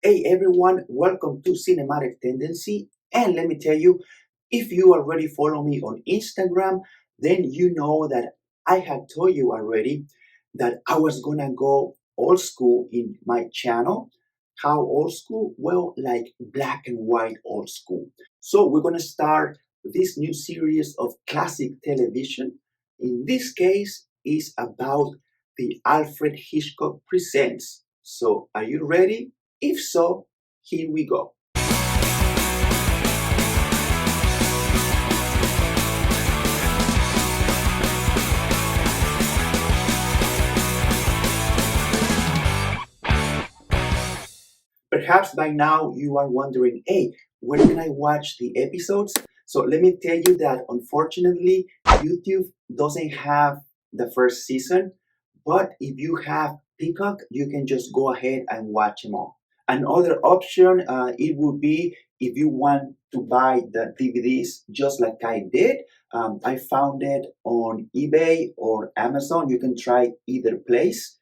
Hey everyone, welcome to Cinematic Tendency. And let me tell you, if you already follow me on Instagram, then you know that I had told you already that I was gonna go old school in my channel. How old school? Well, like black and white old school. So we're gonna start this new series of classic television. In this case, is about the Alfred Hitchcock Presents. So are you ready? If so, here we go. Perhaps by now you are wondering, hey, where can I watch the episodes? So let me tell you that unfortunately, YouTube doesn't have the first season, but if you have Peacock, you can just go ahead and watch them all. Another option, it would be if you want to buy the DVDs just like I did. I found it on eBay or Amazon. You can try either place.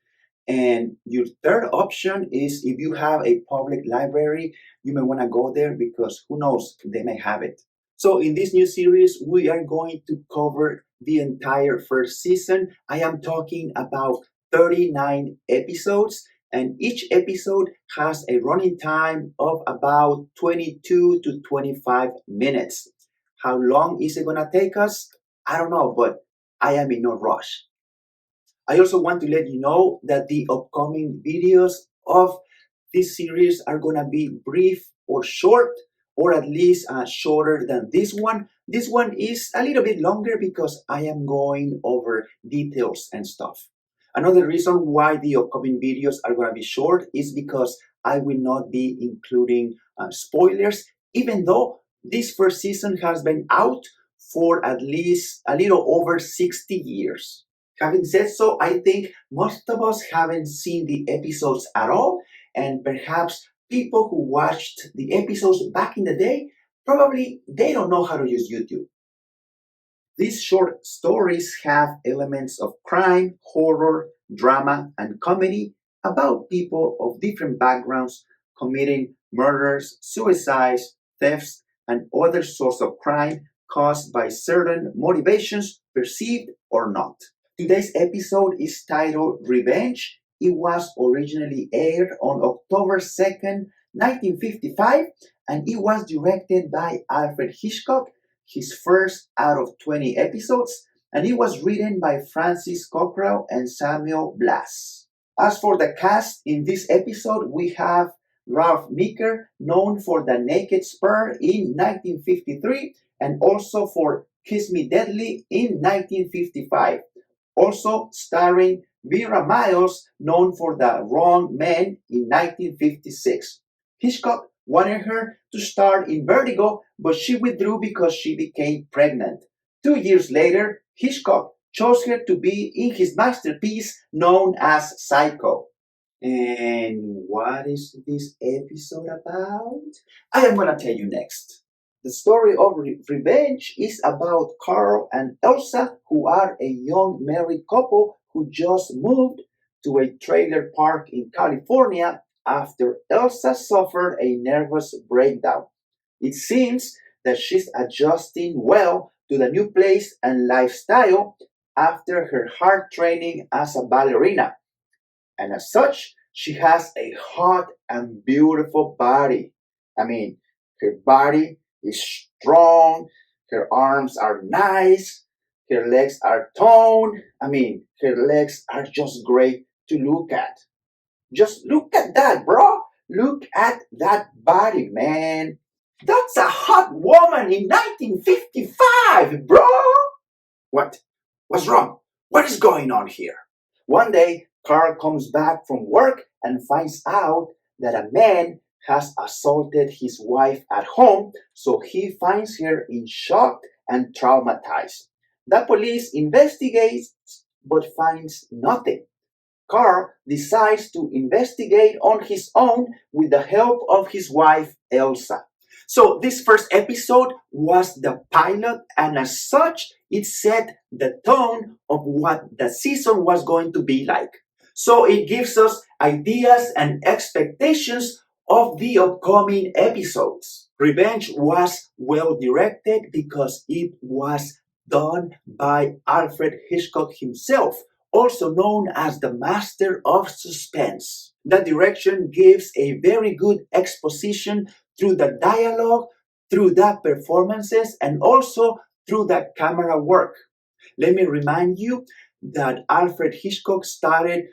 And your third option is if you have a public library, you may want to go there because who knows, they may have it. So, in this new series, we are going to cover the entire first season. I am talking about 39 episodes, and each episode has a running time of about 22 to 25 minutes. How long is it going to take us? I don't know, but I am in no rush. I also want to let you know that the upcoming videos of this series are going to be brief or short, or at least shorter than this one. This one is a little bit longer because I am going over details and stuff. Another reason why the upcoming videos are going to be short is because I will not be including spoilers, even though this first season has been out for at least a little over 60 years. Having said so, I think most of us haven't seen the episodes at all, and perhaps people who watched the episodes back in the day probably they don't know how to use YouTube. These short stories have elements of crime, horror, drama, and comedy about people of different backgrounds committing murders, suicides, thefts, and other sorts of crime caused by certain motivations, perceived or not. Today's episode is titled Revenge. It was originally aired on October 2nd, 1955, and it was directed by Alfred Hitchcock, his first out of 20 episodes, and it was written by Francis Cockrell and Samuel Blass. As for the cast, in this episode, we have Ralph Meeker, known for The Naked Spur in 1953, and also for Kiss Me Deadly in 1955. Also starring Vera Miles, known for The Wrong Man in 1956. Hitchcock wanted her to star in Vertigo, but she withdrew because she became pregnant. 2 years later, Hitchcock chose her to be in his masterpiece known as Psycho. And what is this episode about? I am going to tell you next. The story of Revenge is about Carl and Elsa, who are a young married couple who just moved to a trailer park in California after Elsa suffered a nervous breakdown. It seems that she's adjusting well to the new place and lifestyle after her hard training as a ballerina. And as such, she has a hot and beautiful body. I mean, her body is strong, her arms are nice, her legs are toned. I mean, her legs are just great to look at. Just look at that, bro. Look at that body, man. That's a hot woman in 1955, bro. What? What's wrong? What is going on here? One day, Carl comes back from work and finds out that a man has assaulted his wife at home, so he finds her in shock and traumatized. The police investigates but finds nothing. Carl decides to investigate on his own with the help of his wife, Elsa. So this first episode was the pilot, and as such, it set the tone of what the season was going to be like. So it gives us ideas and expectations of the upcoming episodes. Revenge was well directed because it was done by Alfred Hitchcock himself, also known as the master of suspense. The direction gives a very good exposition through the dialogue, through the performances, and also through the camera work. Let me remind you that Alfred Hitchcock started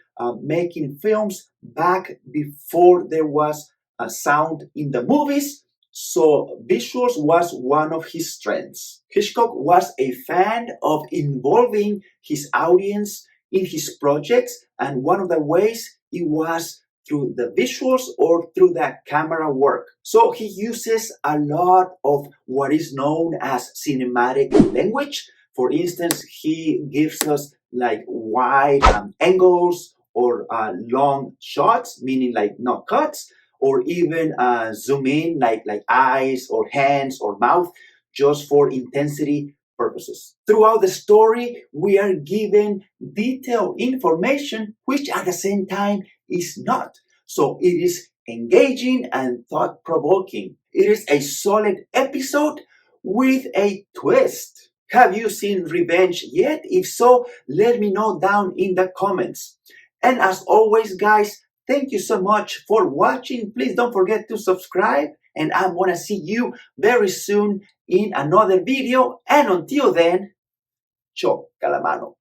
making films back before there was sound in the movies, so visuals was one of his strengths. Hitchcock was a fan of involving his audience in his projects, and one of the ways it was through the visuals or through the camera work. So he uses a lot of what is known as cinematic language. For instance, he gives us like wide angles or long shots, meaning like not cuts, or even zoom in like eyes or hands or mouth, just for intensity purposes. Throughout the story, we are given detailed information, which at the same time is not. So it is engaging and thought-provoking. It is a solid episode with a twist. Have you seen Revenge yet? If so, let me know down in the comments. And as always, guys, thank you so much for watching. Please don't forget to subscribe, and I'm gonna see you very soon in another video. And until then, choca la mano.